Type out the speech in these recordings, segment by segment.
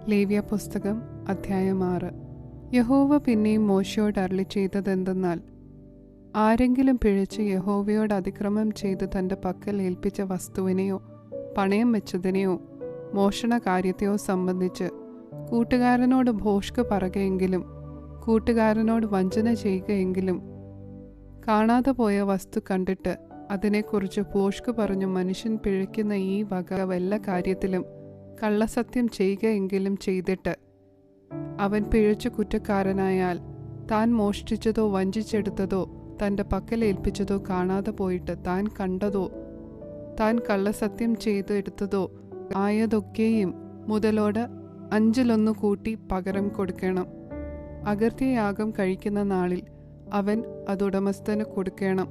ലേവ്യ പുസ്തകം അധ്യായം 6. യഹോവ പിന്നെയും മോശയോട് അരുളിച്ചെയ്തതെന്തെന്നാൽ, ആരെങ്കിലും പിഴച്ച് യഹോവയോട് അതിക്രമം ചെയ്ത് തൻ്റെ പക്കൽ ഏൽപ്പിച്ച വസ്തുവിനെയോ പണയം വെച്ചതിനെയോ മോഷണ കാര്യത്തെയോ സംബന്ധിച്ച് കൂട്ടുകാരനോട് ഭോഷ്ക് പറയുകയെങ്കിലും കൂട്ടുകാരനോട് വഞ്ചന ചെയ്യുകയെങ്കിലും കാണാതെ പോയ വസ്തു കണ്ടിട്ട് അതിനെക്കുറിച്ച് ഭോഷ്ക് പറഞ്ഞു മനുഷ്യൻ പിഴയ്ക്കുന്ന ഈ വക വല്ല കാര്യത്തിലും കള്ളസത്യം ചെയ്യുകയെങ്കിലും ചെയ്തിട്ട് അവൻ പിഴച്ചു കുറ്റക്കാരനായാൽ താൻ മോഷ്ടിച്ചതോ വഞ്ചിച്ചെടുത്തതോ തൻ്റെ പക്കൽ ഏൽപ്പിച്ചതോ കാണാതെ പോയിട്ട് താൻ കണ്ടതോ താൻ കള്ളസത്യം ചെയ്തെടുത്തതോ ആയതൊക്കെയും മുതലോട് 5 കൂട്ടി പകരം കൊടുക്കണം. അകൃത്യയാഗം കഴിക്കുന്ന നാളിൽ അവൻ അതുടമസ്ഥന് കൊടുക്കണം.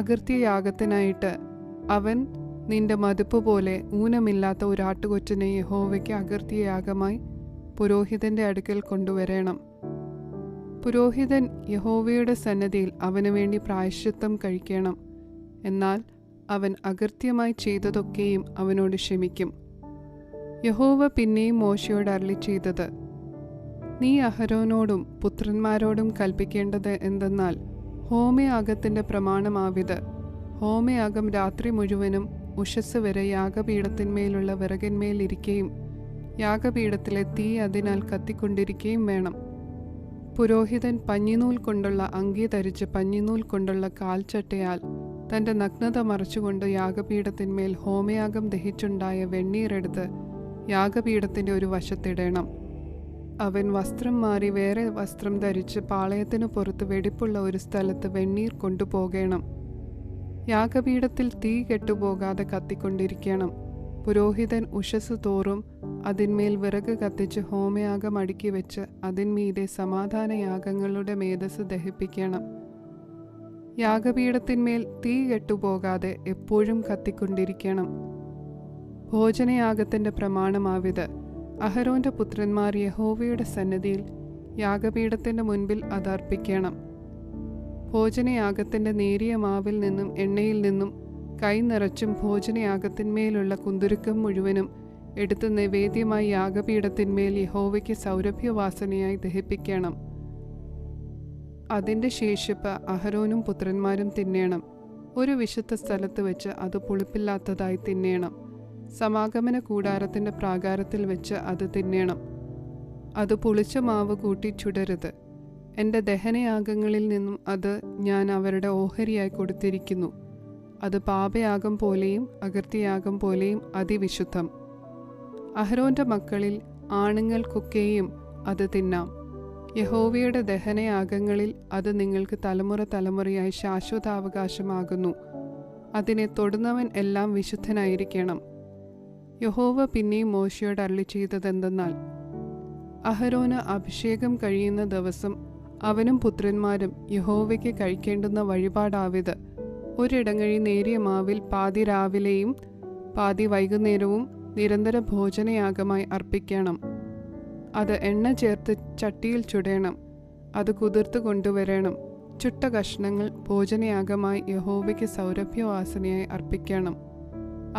അകൃത്യയാഗത്തിനായിട്ട് അവൻ നിന്റെ മതിപ്പ് പോലെ ഊനമില്ലാത്ത ഒരു ആട്ടുകൊറ്റനെ യഹോവയ്ക്ക് അകൃത്യയാഗമായി പുരോഹിതന്റെ അടുക്കൽ കൊണ്ടുവരണം. പുരോഹിതൻ യഹോവയുടെ സന്നിധിയിൽ അവനു വേണ്ടി പ്രായശ്ചിത്തം കഴിക്കണം. എന്നാൽ അവൻ അകൃത്യമായി ചെയ്തതൊക്കെയും അവനോട് ക്ഷമിക്കും. യഹോവ പിന്നെയും മോശയോട് അരുളിച്ചെയ്തത്, നീ അഹരോനോടും പുത്രന്മാരോടും കൽപ്പിക്കേണ്ടത് എന്തെന്നാൽ, ഹോമയാഗത്തിന്റെ പ്രമാണമാവിത്. ഹോമയാഗം രാത്രി മുഴുവനും ഉഷസ് വരെ യാഗപീഠത്തിന്മേലുള്ള വിറകിന്മേൽ ഇരിക്കുകയും യാഗപീഠത്തിലെ തീ അതിനാൽ കത്തിക്കൊണ്ടിരിക്കുകയും വേണം. പുരോഹിതൻ പഞ്ഞിനൂൽ കൊണ്ടുള്ള അങ്കി ധരിച്ച് പഞ്ഞിനൂൽ കൊണ്ടുള്ള കാൽച്ചട്ടയാൽ തൻ്റെ നഗ്നത മറച്ചുകൊണ്ട് യാഗപീഠത്തിന്മേൽ ഹോമയാഗം ദഹിച്ചുണ്ടായ വെണ്ണീരെടുത്ത് യാഗപീഠത്തിൻ്റെ ഒരു വശത്തിടണം. അവൻ വസ്ത്രം മാറി വേറെ വസ്ത്രം ധരിച്ച് പാളയത്തിനു പുറത്ത് വെടിപ്പുള്ള ഒരു സ്ഥലത്ത് വെണ്ണീർ കൊണ്ടുപോകണം. യാഗപീഠത്തിൽ തീ കെട്ടുപോകാതെ കത്തിക്കൊണ്ടിരിക്കണം. പുരോഹിതൻ ഉഷസ് തോറും അതിന്മേൽ വിറക് കത്തിച്ച് ഹോമയാഗം അടുക്കി വെച്ച് അതിന്മീതെ സമാധാനയാഗങ്ങളുടെ മേധസ് ദഹിപ്പിക്കണം. യാഗപീഠത്തിന്മേൽ തീ കെട്ടുപോകാതെ എപ്പോഴും കത്തിക്കൊണ്ടിരിക്കണം. ഭോജനയാഗത്തിന്റെ പ്രമാണമാവിത്. അഹരോന്റെ പുത്രന്മാർ യഹോവയുടെ സന്നിധിയിൽ യാഗപീഠത്തിന്റെ മുൻപിൽ അതർപ്പിക്കണം. ഭോജനയാഗത്തിന്റെ നേരിയ മാവിൽ നിന്നും എണ്ണയിൽ നിന്നും കൈ നിറച്ചും ഭോജനയാഗത്തിന്മേലുള്ള കുന്തുരുക്കം മുഴുവനും എടുത്ത് നൈവേദ്യമായി യാഗപീഠത്തിന്മേൽ യഹോവയ്ക്ക് സൗരഭ്യവാസനയായി ദഹിപ്പിക്കണം. അതിൻ്റെ ശേഷിപ്പ് അഹരോനും പുത്രന്മാരും തിന്നേണം. ഒരു വിശുദ്ധ സ്ഥലത്ത് വെച്ച് അത് പുളിപ്പില്ലാത്തതായി തിന്നേണം. സമാഗമന കൂടാരത്തിന്റെ പ്രാകാരത്തിൽ വെച്ച് അത് തിന്നേണം. അത് പുളിച്ച മാവ് കൂട്ടി ചുടരുത്. എൻ്റെ ദഹനയാഗങ്ങളിൽ നിന്നും അത് ഞാൻ അവരുടെ ഓഹരിയായി കൊടുത്തിരിക്കുന്നു. അത് പാപയാഗം പോലെയും അകൃത്യയാഗം പോലെയും അതിവിശുദ്ധം. അഹരോന്റെ മക്കളിൽ ആണുങ്ങൾക്കൊക്കെയും അത് തിന്നാം. യഹോവയുടെ ദഹനയാഗങ്ങളിൽ അത് നിങ്ങൾക്ക് തലമുറ തലമുറയായി ശാശ്വതാവകാശമാകുന്നു. അതിനെ തൊടുന്നവൻ എല്ലാം വിശുദ്ധനായിരിക്കണം. യഹോവ പിന്നെയും മോശയോട് അരുളിച്ചെയ്തതെന്തെന്നാൽ, അഹരോന് അഭിഷേകം കഴിയുന്ന ദിവസം അവനും പുത്രന്മാരും യഹോവയ്ക്ക് കഴിക്കേണ്ടുന്ന വഴിപാടാവിത്. ഒരിടങ്ങഴി നേരിയ മാവിൽ പാതി രാവിലെയും പാതി വൈകുന്നേരവും നിരന്തര ഭോജനയാഗമായി അർപ്പിക്കണം. അത് എണ്ണ ചേർത്ത് ചട്ടിയിൽ ചുടേണം. അത് കുതിർത്ത് കൊണ്ടുവരണം. ചുട്ട കഷ്ണങ്ങൾ ഭോജനയാഗമായി യഹോവയ്ക്ക് സൗരഭ്യവാസനയായി അർപ്പിക്കണം.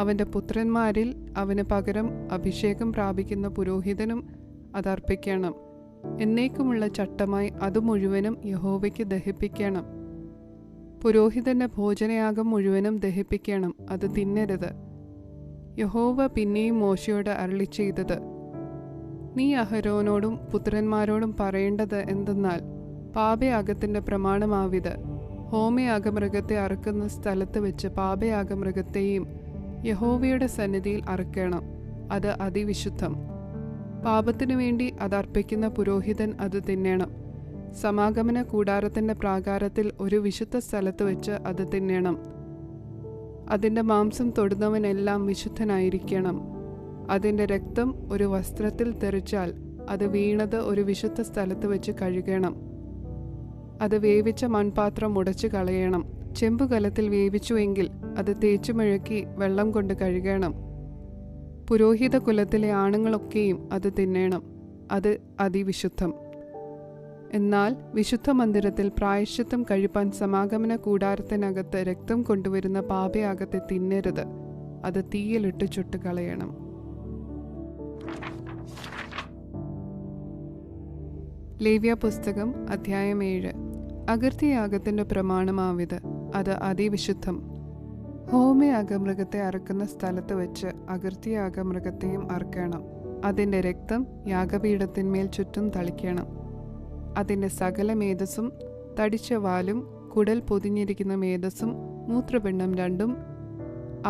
അവൻ്റെ പുത്രന്മാരിൽ അവന് പകരം അഭിഷേകം പ്രാപിക്കുന്ന പുരോഹിതനും അതർപ്പിക്കണം. എന്നേക്കുമുള്ള ചട്ടമായി അത് മുഴുവനും യഹോവയ്ക്ക് ദഹിപ്പിക്കണം. പുരോഹിതന്റെ ഭോജനയാഗം മുഴുവനും ദഹിപ്പിക്കണം. അത് തിന്നരുത്. യഹോവ പിന്നെയും മോശയോട് അരുളിച്ചെയ്തത്, നീ അഹരോനോടും പുത്രന്മാരോടും പറയേണ്ടത് എന്തെന്നാൽ, പാപയാഗത്തിന്റെ പ്രമാണമാവിത്. ഹോമയാഗമൃഗത്തെ അറുക്കുന്ന സ്ഥലത്ത് വെച്ച് പാപയാഗമൃഗത്തെയും യഹോവയുടെ സന്നിധിയിൽ അറുക്കണം. അത് അതിവിശുദ്ധം. പാപത്തിനു വേണ്ടി അതർപ്പിക്കുന്ന പുരോഹിതൻ അത് തിന്നേണം. സമാഗമന കൂടാരത്തിന്റെ പ്രാകാരത്തിൽ ഒരു വിശുദ്ധ സ്ഥലത്ത് വെച്ച് അത് തിന്നേണം. അതിൻ്റെ മാംസം തൊടുന്നവനെല്ലാം വിശുദ്ധനായിരിക്കണം. അതിൻ്റെ രക്തം ഒരു വസ്ത്രത്തിൽ തെറിച്ചാൽ അത് വീണത് ഒരു വിശുദ്ധ സ്ഥലത്ത് വെച്ച് കഴുകണം. അത് വേവിച്ച മൺപാത്രം ഉടച്ചു കളയണം. ചെമ്പുകലത്തിൽ വേവിച്ചുവെങ്കിൽ അത് തേച്ചു മെഴുക്കി വെള്ളം കൊണ്ട് കഴുകണം. പുരോഹിത കുലത്തിലെ ആണുങ്ങളൊക്കെയും അത് തിന്നേണം. അത് അതിവിശുദ്ധം. എന്നാൽ വിശുദ്ധ മന്ദിരത്തിൽ പ്രായശ്ചിത്തം കഴിപ്പാൻ സമാഗമന കൂടാരത്തിനകത്ത് രക്തം കൊണ്ടുവരുന്ന പാപയാഗത്തെ തിന്നരുത്. അത് തീയിലിട്ട് ചുട്ടുകളയണം. ലേവ്യ പുസ്തകം അധ്യായം 7. അകൃത്യയാഗത്തിന്റെ പ്രമാണമാവിത്, അത് അതിവിശുദ്ധം. ഹോമയാഗമൃഗത്തെ അറുക്കുന്ന സ്ഥലത്ത് വെച്ച് അകൃത്യയാഗമൃഗത്തെയും അറുക്കണം. അതിൻ്റെ രക്തം യാഗപീഠത്തിന്മേൽ ചുറ്റും തളിക്കണം. അതിൻ്റെ സകല മേധസ്സും, തടിച്ച വാലും കുടൽ പൊതിഞ്ഞിരിക്കുന്ന മേധസ്സും മൂത്രപിണ്ഡം രണ്ടും,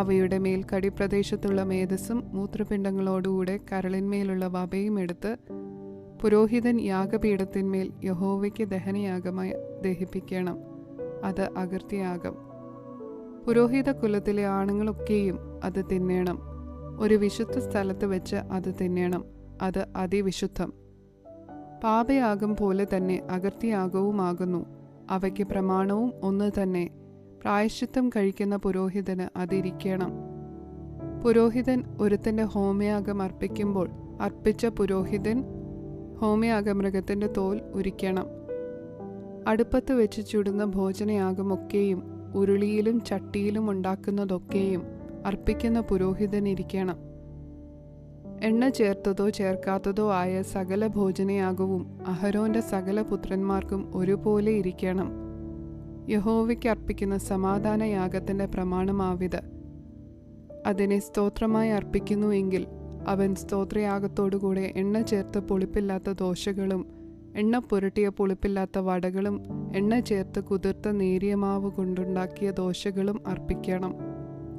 അവയുടെ മേൽ കടിപ്രദേശത്തുള്ള മേധസ്സും മൂത്രപിണ്ഡങ്ങളോടുകൂടെ കരളിന്മേലുള്ള വപയും എടുത്ത് പുരോഹിതൻ യാഗപീഠത്തിന്മേൽ യഹോവയ്ക്ക് ദഹനയാഗമായി ദഹിപ്പിക്കണം. അത് അകൃത്യയാഗം. പുരോഹിത കുലത്തിലെ ആണുങ്ങളൊക്കെയും അത് തിന്നേണം. ഒരു വിശുദ്ധ സ്ഥലത്ത് വെച്ച് അത് തിന്നേണം. അത് അതിവിശുദ്ധം. പാപയാഗം പോലെ തന്നെ അകൃത്യയാഗവുമാകുന്നു. അവയ്ക്ക് പ്രമാണവും ഒന്ന് തന്നെ. പ്രായശ്ചിത്തം കഴിക്കുന്ന പുരോഹിതന് അതിരിക്കണം. പുരോഹിതൻ ഒരുത്തൻ്റെ ഹോമയാഗം അർപ്പിക്കുമ്പോൾ അർപ്പിച്ച പുരോഹിതൻ ഹോമയാഗമൃഗത്തിൻ്റെ തോൽ ഉരിക്കണം. അടുപ്പത്ത് വെച്ച് ചുടുന്ന ഭോജനയാഗമൊക്കെയും ഉരുളിയിലും ചട്ടിയിലും ഉണ്ടാക്കുന്നതൊക്കെയും അർപ്പിക്കുന്ന പുരോഹിതനിരിക്കണം. എണ്ണ ചേർത്തതോ ചേർക്കാത്തതോ ആയ സകല ഭോജനയാഗവും അഹരോന്റെ സകല പുത്രന്മാർക്കും ഒരുപോലെ ഇരിക്കണം. യഹോവയ്ക്ക് അർപ്പിക്കുന്ന സമാധാനയാഗത്തിന്റെ പ്രമാണമാവിത്. അതിനെ സ്തോത്രമായി അർപ്പിക്കുന്നുവെങ്കിൽ അവൻ സ്തോത്രയാഗത്തോടുകൂടെ എണ്ണ ചേർത്ത് പുളിപ്പില്ലാത്ത ദോശകളും എണ്ണ പുരട്ടിയ പുളിപ്പില്ലാത്ത വടകളും എണ്ണ ചേർത്ത് കുതിർത്ത നേരിയ മാവ് കൊണ്ടുണ്ടാക്കിയ ദോശകളും അർപ്പിക്കണം.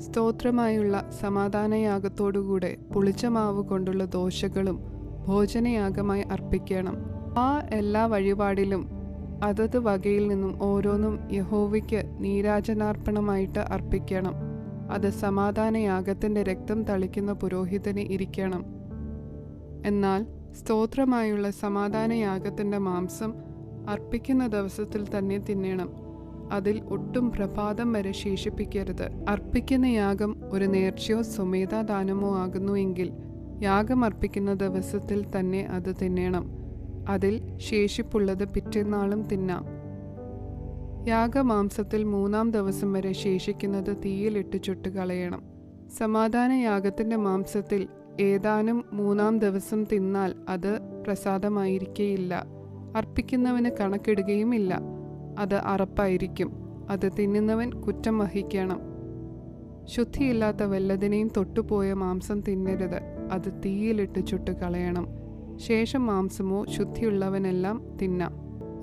സ്തോത്രമായുള്ള സമാധാനയാഗത്തോടുകൂടെ പുളിച്ച മാവ് കൊണ്ടുള്ള ദോശകളും ഭോജനയാഗമായി അർപ്പിക്കണം. ആ എല്ലാ വഴിപാടിലും അതത് വകയിൽ നിന്നും ഓരോന്നും യഹോവയ്ക്ക് നീരാജനാർപ്പണമായിട്ട് അർപ്പിക്കണം. അത് സമാധാനയാഗത്തിൻ്റെ രക്തം തളിക്കുന്ന പുരോഹിതന് ഇരിക്കണം. എന്നാൽ സ്തോത്രമായുള്ള സമാധാനയാഗത്തിൻ്റെ മാംസം അർപ്പിക്കുന്ന ദിവസത്തിൽ തന്നെ തിന്നണം. അതിൽ ഒട്ടും പ്രഭാതം വരെ ശേഷിപ്പിക്കരുത്. അർപ്പിക്കുന്ന യാഗം ഒരു നേർച്ചയോ സ്വമേധാദാനമോ ആകുന്നുവെങ്കിൽ യാഗം അർപ്പിക്കുന്ന ദിവസത്തിൽ തന്നെ അത് തിന്നണം. അതിൽ ശേഷിപ്പുള്ളത് പിറ്റേന്നാളും തിന്നാം. യാഗമാംസത്തിൽ 3-ാം ദിവസം വരെ ശേഷിക്കുന്നത് തീയിലിട്ട് ചുട്ട് കളയണം. സമാധാനയാഗത്തിൻ്റെ മാംസത്തിൽ ഏതാനും 3-ാം ദിവസം തിന്നാൽ അത് പ്രസാദമായിരിക്കേയില്ല. അർപ്പിക്കുന്നവന് കണക്കിടുകയുമില്ല. അത് അറപ്പായിരിക്കും. അത് തിന്നുന്നവൻ കുറ്റം വഹിക്കണം. ശുദ്ധിയില്ലാത്ത വല്ലതിനെയും തൊട്ടുപോയ മാംസം തിന്നരുത്. അത് തീയിലിട്ട് ചുട്ട് കളയണം. ശേഷം മാംസമോ ശുദ്ധിയുള്ളവനെല്ലാം തിന്നാം.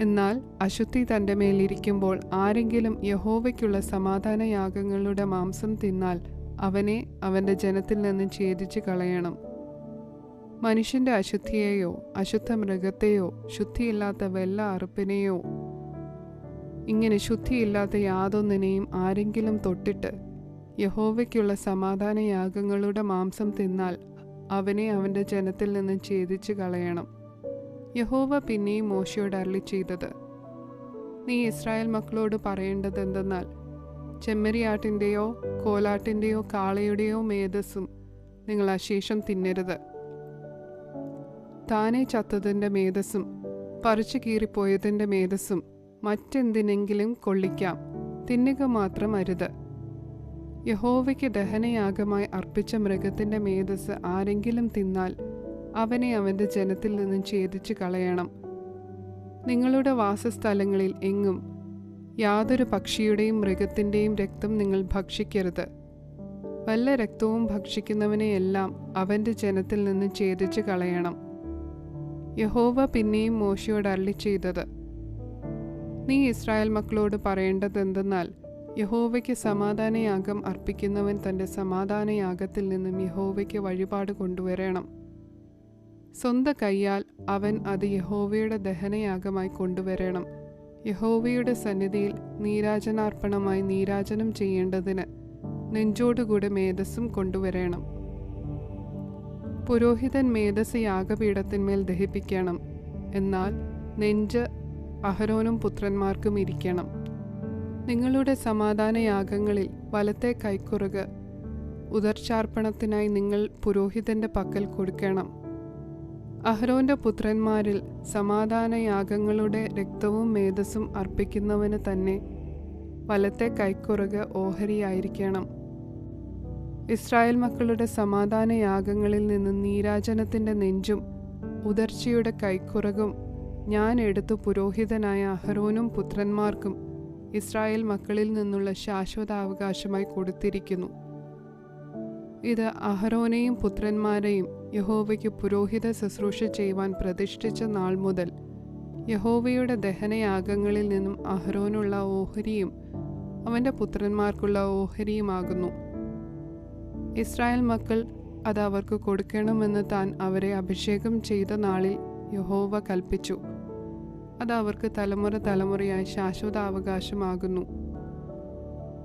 എന്നാൽ അശുദ്ധി തൻ്റെ മേലിരിക്കുമ്പോൾ ആരെങ്കിലും യഹോവയ്ക്കുള്ള സമാധാനയാഗങ്ങളുടെ മാംസം തിന്നാൽ അവനെ അവൻ്റെ ജനത്തിൽ നിന്ന് ഛേദിച്ച് കളയണം. മനുഷ്യൻ്റെ അശുദ്ധിയെയോ അശുദ്ധ മൃഗത്തെയോ ശുദ്ധിയില്ലാത്ത വല്ല അറുപ്പിനെയോ ഇങ്ങനെ ശുദ്ധിയില്ലാത്ത യാതൊന്നിനെയും ആരെങ്കിലും തൊട്ടിട്ട് യഹോവയ്ക്കുള്ള സമാധാനയാഗങ്ങളുടെ മാംസം തിന്നാൽ അവനെ അവൻ്റെ ജനത്തിൽ നിന്ന് ഛേദിച്ച് കളയണം. യഹോവ പിന്നെയും മോശയോട് അരുളിച്ചെയ്തത്, നീ ഇസ്രായേൽ മക്കളോട് പറയേണ്ടതെന്തെന്നാൽ, ചെമ്മരിയാട്ടിൻ്റെയോ കോലാട്ടിൻ്റെയോ കാളയുടെയോ മേധസ്സും നിങ്ങൾ അശേഷം തിന്നരുത്. താനെ ചത്തതിൻ്റെ മേധസ്സും പറിച്ചു കീറിപ്പോയതിൻ്റെ മേധസ്സും മറ്റെന്തിനെങ്കിലും കൊള്ളിക്കാം, തിന്നുക മാത്രം അരുത്. യഹോവയ്ക്ക് ദഹനയാഗമായി അർപ്പിച്ച മൃഗത്തിൻ്റെ മേധസ്സ് ആരെങ്കിലും തിന്നാൽ അവനെ അവൻ്റെ ജനത്തിൽ നിന്നും ഛേദിച്ച് കളയണം. നിങ്ങളുടെ വാസസ്ഥലങ്ങളിൽ എങ്ങും യാതൊരു പക്ഷിയുടെയും മൃഗത്തിൻ്റെയും രക്തം നിങ്ങൾ ഭക്ഷിക്കരുത്. വല്ല രക്തവും ഭക്ഷിക്കുന്നവനെയെല്ലാം അവൻ്റെ ജനത്തിൽ നിന്ന് ഛേദിച്ച് കളയണം. യഹോവ പിന്നെയും മോശയോട് അരുളിച്ചെയ്തത്, നീ ഇസ്രായേൽ മക്കളോട് പറയേണ്ടതെന്തെന്നാൽ, യഹോവയ്ക്ക് സമാധാനയാഗം അർപ്പിക്കുന്നവൻ തൻ്റെ സമാധാനയാഗത്തിൽ നിന്നും യഹോവയ്ക്ക് വഴിപാട് കൊണ്ടുവരണം. സ്വന്തം കൈയാൽ അവൻ അത് യഹോവയുടെ ദഹനയാഗമായി കൊണ്ടുവരണം. യഹോവയുടെ സന്നിധിയിൽ നീരാജനാർപ്പണമായി നീരാജനം ചെയ്യേണ്ടതിന് നെഞ്ചോടുകൂടെ മേധസ്സും കൊണ്ടുവരണം. പുരോഹിതൻ മേധസ് യാഗപീഠത്തിന്മേൽ ദഹിപ്പിക്കണം. എന്നാൽ നെഞ്ച് അഹരോനും പുത്രന്മാർക്കും ഇരിക്കണം. നിങ്ങളുടെ സമാധാനയാഗങ്ങളിൽ വലത്തെ കൈക്കുറക് ഉദർച്ചാർപ്പണത്തിനായി നിങ്ങൾ പുരോഹിതന്റെ പക്കൽ കൊടുക്കണം. അഹരോന്റെ പുത്രന്മാരിൽ സമാധാനയാഗങ്ങളുടെ രക്തവും മേധസ്സും അർപ്പിക്കുന്നവന് തന്നെ വലത്തെ കൈക്കുറക് ഓഹരിയായിരിക്കണം. ഇസ്രായേൽ മക്കളുടെ സമാധാനയാഗങ്ങളിൽ നിന്ന് നീരാജനത്തിൻ്റെ നെഞ്ചും ഉദർച്ചയുടെ കൈക്കുറകും ഞാൻ എടുത്തു പുരോഹിതനായ അഹരോനും പുത്രന്മാർക്കും ഇസ്രായേൽ മക്കളിൽ നിന്നുള്ള ശാശ്വതാവകാശമായി കൊടുത്തിരിക്കുന്നു. ഇത് അഹരോനെയും പുത്രന്മാരെയും യഹോവയ്ക്ക് പുരോഹിത ശുശ്രൂഷ ചെയ്യുവാൻ പ്രതിഷ്ഠിച്ച നാൾ മുതൽ യഹോവയുടെ ദഹനയാഗങ്ങളിൽ നിന്നും അഹരോനുള്ള ഓഹരിയും അവൻ്റെ പുത്രന്മാർക്കുള്ള ഓഹരിയുമാകുന്നു. ഇസ്രായേൽ മക്കൾ അത് അവർക്ക് കൊടുക്കണമെന്ന് താൻ അവരെ അഭിഷേകം ചെയ്ത നാളിൽ യഹോവ കൽപ്പിച്ചു. അത് അവർക്ക് തലമുറ തലമുറയായി ശാശ്വതാവകാശമാകുന്നു.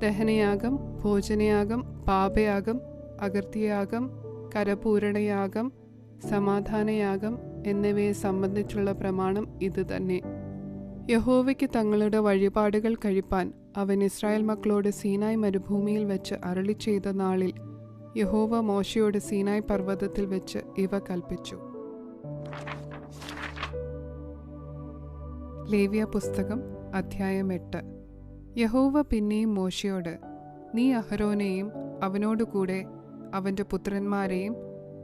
ദഹനയാഗം, ഭോജനയാഗം, പാപയാഗം, അകൃത്യയാഗം, കരപൂരണയാഗം, സമാധാനയാഗം എന്നിവയെ സംബന്ധിച്ചുള്ള പ്രമാണം ഇത് തന്നെ. യഹോവയ്ക്ക് തങ്ങളുടെ വഴിപാടുകൾ കഴിപ്പാൻ അവൻ ഇസ്രായേൽ മക്കളോട് സീനായ് മരുഭൂമിയിൽ വെച്ച് അരുളി ചെയ്ത നാളിൽ യഹോവ മോശയോട് സീനായ് പർവ്വതത്തിൽ വെച്ച് ഇവ കൽപ്പിച്ചു. ലേവ്യ പുസ്തകം അധ്യായം 8. യഹോവ പിന്നെയും മോശയോട്, നീ അഹരോനെയും അവനോടുകൂടെ അവൻ്റെ പുത്രന്മാരെയും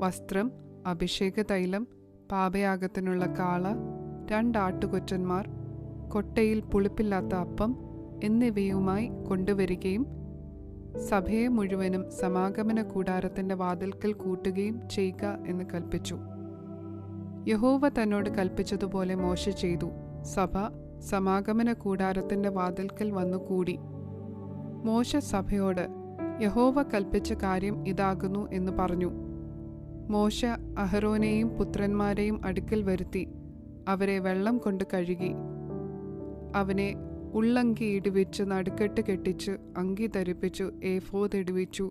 വസ്ത്രം, അഭിഷേക തൈലം, പാപയാഗത്തിനുള്ള കാള, 2 ആട്ടുകൊറ്റന്മാർ, കൊട്ടയിൽ പുളിപ്പില്ലാത്ത അപ്പം എന്നിവയുമായി കൊണ്ടുവരികയും സഭയെ മുഴുവനും സമാഗമന കൂടാരത്തിൻ്റെ വാതിൽക്കൽ കൂട്ടുകയും ചെയ്യുക എന്ന് കൽപ്പിച്ചു. യഹോവ തന്നോട് കൽപ്പിച്ചതുപോലെ മോശ ചെയ്തു. സഭ സമാഗമന കൂടാരത്തിൻ്റെ വാതിൽക്കൽ വന്നുകൂടി. മോശ സഭയോട്, യഹോവ കൽപ്പിച്ച കാര്യം ഇതാകുന്നു എന്ന് പറഞ്ഞു. മോശ അഹരോനെയും പുത്രന്മാരെയും അടുക്കൽ വരുത്തി അവരെ വെള്ളം കൊണ്ട് കഴുകി. അവനെ ഉള്ളങ്കി ഇടുവിച്ച് നടുക്കെട്ട് കെട്ടിച്ച് അങ്കി ധരിപ്പിച്ചു ഏഫോദ് ഇടുവിച്ചു.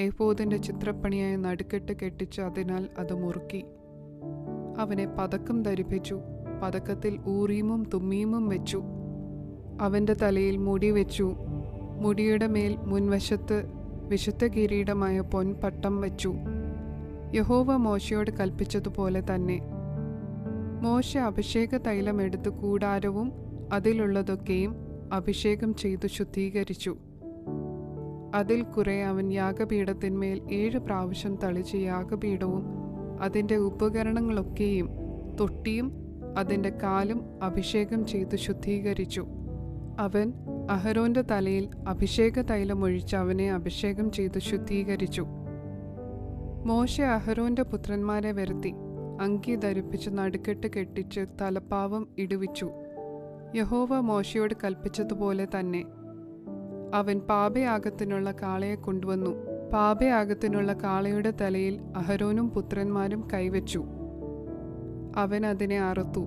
ഏഫോദിൻ്റെ ചിത്രപ്പണിയായ നടുക്കെട്ട് കെട്ടിച്ച് അതിനാൽ അത് മുറുക്കി. അവനെ പതക്കം ധരിപ്പിച്ചു. പതക്കത്തിൽ ഊറീമും തുമ്മീമും വെച്ചു. അവൻ്റെ തലയിൽ മുടി വെച്ചു. മുടിയുടെ മേൽ മുൻവശത്ത് വിശുദ്ധ കിരീടമായ പൊൻപട്ടം വെച്ചു. യഹോവ മോശയോട് കൽപ്പിച്ചതുപോലെ തന്നെ. മോശ അഭിഷേക തൈലം എടുത്ത് കൂടാരവും അതിലുള്ളതൊക്കെയും അഭിഷേകം ചെയ്തു ശുദ്ധീകരിച്ചു. അതിൽ കുറെ അവൻ യാഗപീഠത്തിന്മേൽ 7 പ്രാവശ്യം തളിച്ച് യാഗപീഠവും അതിൻ്റെ ഉപകരണങ്ങളൊക്കെയും തൊട്ടിയും അതിൻ്റെ കാലും അഭിഷേകം ചെയ്തു ശുദ്ധീകരിച്ചു. അവൻ അഹരോന്റെ തലയിൽ അഭിഷേക തൈലമൊഴിച്ച് അവനെ അഭിഷേകം ചെയ്തു ശുദ്ധീകരിച്ചു. മോശ അഹരോന്റെ പുത്രന്മാരെ വരുത്തി അങ്കി ധരിപ്പിച്ച് നടുക്കെട്ട് കെട്ടിച്ച് തലപ്പാവും ഇടുവിച്ചു. യഹോവ മോശയോട് കൽപ്പിച്ചതുപോലെ തന്നെ. അവൻ പാപയാഗത്തിനുള്ള കാളയെ കൊണ്ടുവന്നു. പാപയാഗത്തിനുള്ള കാളയുടെ തലയിൽ അഹരോനും പുത്രന്മാരും കൈവച്ചു. അവൻ അതിനെ അറുത്തു.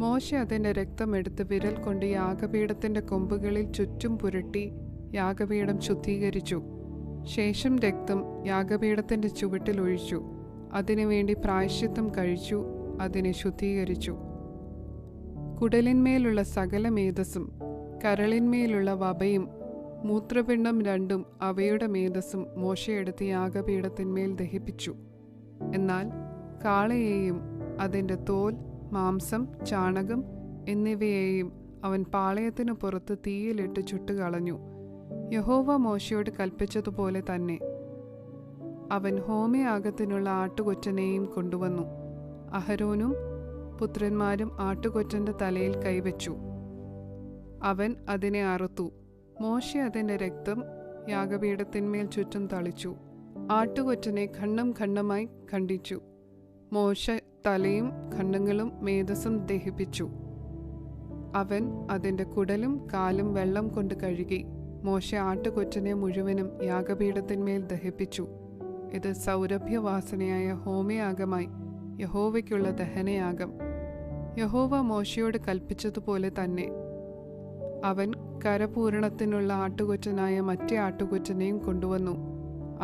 മോശ അതിൻ്റെ രക്തം എടുത്ത് വിരൽ കൊണ്ട് യാഗപീഠത്തിൻ്റെ കൊമ്പുകളിൽ ചുറ്റും പുരട്ടി യാഗപീഠം ശുദ്ധീകരിച്ചു. ശേഷം രക്തം യാഗപീഠത്തിൻ്റെ ചുവട്ടിൽ ഒഴിച്ചു. അതിനുവേണ്ടി പ്രായശ്ചിത്തം കഴിച്ചു. അതിനെ ശുദ്ധീകരിച്ചു. കുടലിന്മേലുള്ള സകല മേധസ്സും കരളിന്മേലുള്ള വപയും മൂത്രപിണ്ഡം 2 അവയുടെ മേധസ്സും മോശയെടുത്ത് യാഗപീഠത്തിന്മേൽ ദഹിപ്പിച്ചു. എന്നാൽ കാളയെയും അതിൻ്റെ തോൽ, മാംസം, ചാണകം എന്നിവയെയും അവൻ പാളയത്തിനു പുറത്ത് തീയിലിട്ട് ചുട്ടുകളഞ്ഞു. യഹോവ മോശയോട് കൽപ്പിച്ചതുപോലെ തന്നെ. അവൻ ഹോമയാഗത്തിനുള്ള ആട്ടുകൊറ്റനെയും കൊണ്ടുവന്നു. അഹരോനും പുത്രന്മാരും ആട്ടുകൊറ്റൻ്റെ തലയിൽ കൈവച്ചു. അവൻ അതിനെ അറുത്തു. മോശ അതിൻ്റെ രക്തം യാഗപീഠത്തിന്മേൽ ചുറ്റും തളിച്ചു. ആട്ടുകൊറ്റനെ ഖണ്ഡം ഖണ്ഡമായി ഖണ്ഡിച്ചു. മോശ തലയും ഖണ്ഡങ്ങളും മേധസ്സും ദഹിപ്പിച്ചു. അവൻ അതിൻ്റെ കുടലും കാലും വെള്ളം കൊണ്ട് കഴുകി. മോശ ആട്ടുകൊറ്റനെ മുഴുവനും യാഗപീഠത്തിന്മേൽ ദഹിപ്പിച്ചു. ഇത് സൗരഭ്യവാസനയായ ഹോമയാഗമായി യഹോവയ്ക്കുള്ള ദഹനയാഗം. യഹോവ മോശയോട് കൽപ്പിച്ചതുപോലെ തന്നെ. അവൻ കരപൂരണത്തിനുള്ള ആട്ടുകൊറ്റനായ മറ്റേ ആട്ടുകൊറ്റനെയും കൊണ്ടുവന്നു.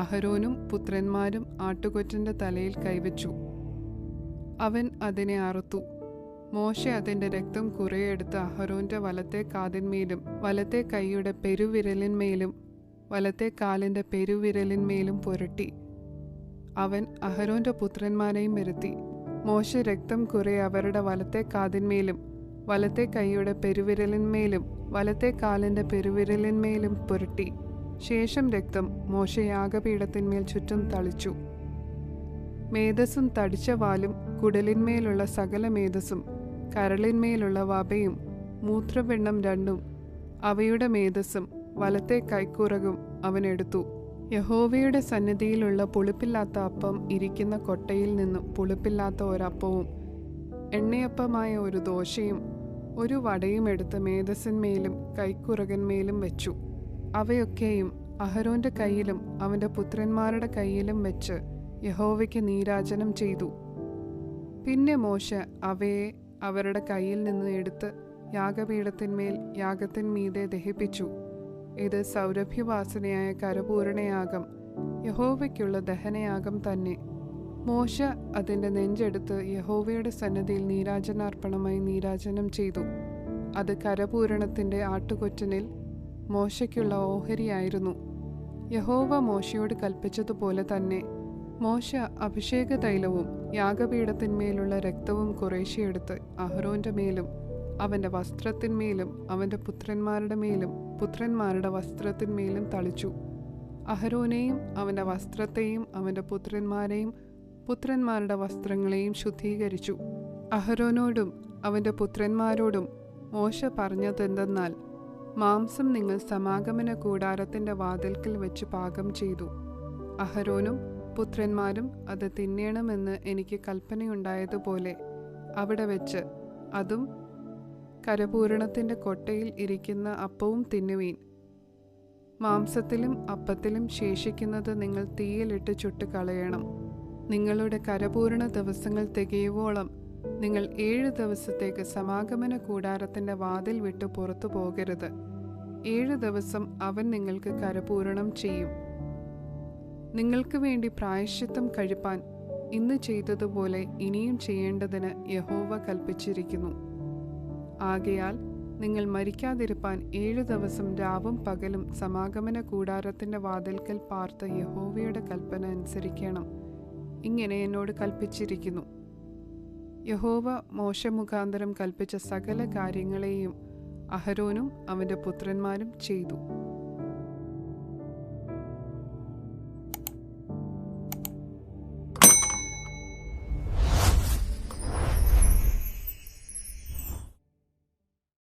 അഹരോനും പുത്രന്മാരും ആട്ടുകൊറ്റൻ്റെ തലയിൽ കൈവച്ചു. അവൻ അതിനെ അറുത്തു. മോശ അതിൻ്റെ രക്തം കുറെയെടുത്ത് അഹരോന്റെ വലത്തെ കാതിന്മേലും വലത്തെ കൈയുടെ പെരുവിരലിന്മേലും വലത്തെ കാലിൻ്റെ പെരുവിരലിന്മേലും പുരട്ടി. അവൻ അഹരോന്റെ പുത്രന്മാരെയും വരുത്തി. മോശ രക്തം കുറെ അവരുടെ വലത്തെ കാതിന്മേലും വലത്തെ കൈയുടെ പെരുവിരലിന്മേലും വലത്തെ കാലിൻ്റെ പെരുവിരലിന്മേലും പുരട്ടി. ശേഷം രക്തം മോശ യാഗപീഠത്തിന്മേൽ ചുറ്റും തളിച്ചു. മേധസ്സും തടിച്ച വാലും കുടലിന്മേലുള്ള സകല മേധസ്സും കരളിന്മേലുള്ള വപയും മൂത്രപിണ്ഡം രണ്ടും അവയുടെ മേധസ്സും വലത്തെ കൈക്കുറകും അവൻ എടുത്തു. യഹോവയുടെ സന്നിധിയിലുള്ള പുളിപ്പില്ലാത്ത അപ്പം ഇരിക്കുന്ന കൊട്ടയിൽ നിന്നും പുളിപ്പില്ലാത്ത ഒരപ്പവും എണ്ണയപ്പമായ ഒരു ദോശയും ഒരു വടയും എടുത്ത് മേധസ്സിന്മേലും കൈക്കുറകന്മേലും വെച്ചു. അവയൊക്കെയും അഹരോന്റെ കയ്യിലും അവന്റെ പുത്രന്മാരുടെ കയ്യിലും വെച്ച് യഹോവയ്ക്ക് നീരാജനം ചെയ്തു. പിന്നെ മോശെ അവയെ അവരുടെ കയ്യിൽ നിന്ന് എടുത്ത് യാഗപീഠത്തിന്മേൽ യാഗത്തിന്മീതെ ദഹിപ്പിച്ചു. ഇത് സൗരഭ്യവാസനയായ കരപൂരണയാഗം, യഹോവയ്ക്കുള്ള ദഹനയാഗം തന്നെ. മോശെ അതിൻ്റെ നെഞ്ചെടുത്ത് യഹോവയുടെ സന്നിധിയിൽ നീരാജനാർപ്പണമായി നീരാജനം ചെയ്തു. അത് കരപൂരണത്തിൻ്റെ ആട്ടുകൊറ്റനിൽ മോശയ്ക്കുള്ള ഓഹരിയായിരുന്നു. യഹോവ മോശയോട് കൽപ്പിച്ചതുപോലെ തന്നെ മോശെ അഭിഷേക തൈലവും യാഗപീഠത്തിന്മേലുള്ള രക്തവും കുറേശ്ശെയെടുത്ത് അഹരോന്റെ മേലും അവൻ്റെ വസ്ത്രത്തിന്മേലും അവൻ്റെ പുത്രന്മാരുടെ മേലും പുത്രന്മാരുടെ വസ്ത്രത്തിന്മേലും തളിച്ചു. അഹരോനെയും അവൻ്റെ വസ്ത്രത്തെയും അവൻ്റെ പുത്രന്മാരെയും പുത്രന്മാരുടെ വസ്ത്രങ്ങളെയും ശുദ്ധീകരിച്ചു. അഹരോനോടും അവൻ്റെ പുത്രന്മാരോടും മോശെ പറഞ്ഞതെന്തെന്നാൽ, മാംസം നിങ്ങൾ സമാഗമന കൂടാരത്തിൻ്റെ വാതിൽക്കൽ വെച്ച് പാകം ചെയ്തു. അഹരോനും പുത്രന്മാരും അത് തിന്നേണമെന്ന് എനിക്ക് കൽപ്പനയുണ്ടായതുപോലെ അവിടെ വെച്ച് അതും കരപൂരണത്തിൻ്റെ കൊട്ടയിൽ ഇരിക്കുന്ന അപ്പവും തിന്നുവീൻ. മാംസത്തിലും അപ്പത്തിലും ശേഷിക്കുന്നത് നിങ്ങൾ തീയിലിട്ട് ചുട്ടുകളയണം. നിങ്ങളുടെ കരപൂരണ ദിവസങ്ങൾ തികയുവോളം നിങ്ങൾ 7 ദിവസത്തേക്ക് സമാഗമന കൂടാരത്തിൻ്റെ വാതിൽ വിട്ട് പുറത്തു പോകരുത്. 7 ദിവസം അവൻ നിങ്ങൾക്ക് കരപൂരണം ചെയ്യും. നിങ്ങൾക്ക് വേണ്ടി പ്രായശ്ചിത്തം കഴിപ്പാൻ ഇന്ന് ചെയ്തതുപോലെ ഇനിയും ചെയ്യേണ്ടതിന് യഹോവ കൽപ്പിച്ചിരിക്കുന്നു. ആകയാൽ നിങ്ങൾ മരിക്കാതിരിപ്പാൻ 7 ദിവസം രാവും പകലും സമാഗമന കൂടാരത്തിൻ്റെ വാതിൽക്കൽ പാർത്ത യഹോവയുടെ കൽപ്പന അനുസരിക്കണം. ഇങ്ങനെ എന്നോട് കൽപ്പിച്ചിരിക്കുന്നു. യഹോവ മോശെ മുഖാന്തരം കൽപ്പിച്ച സകല കാര്യങ്ങളെയും അഹരോനും അവൻ്റെ പുത്രന്മാരും ചെയ്തു.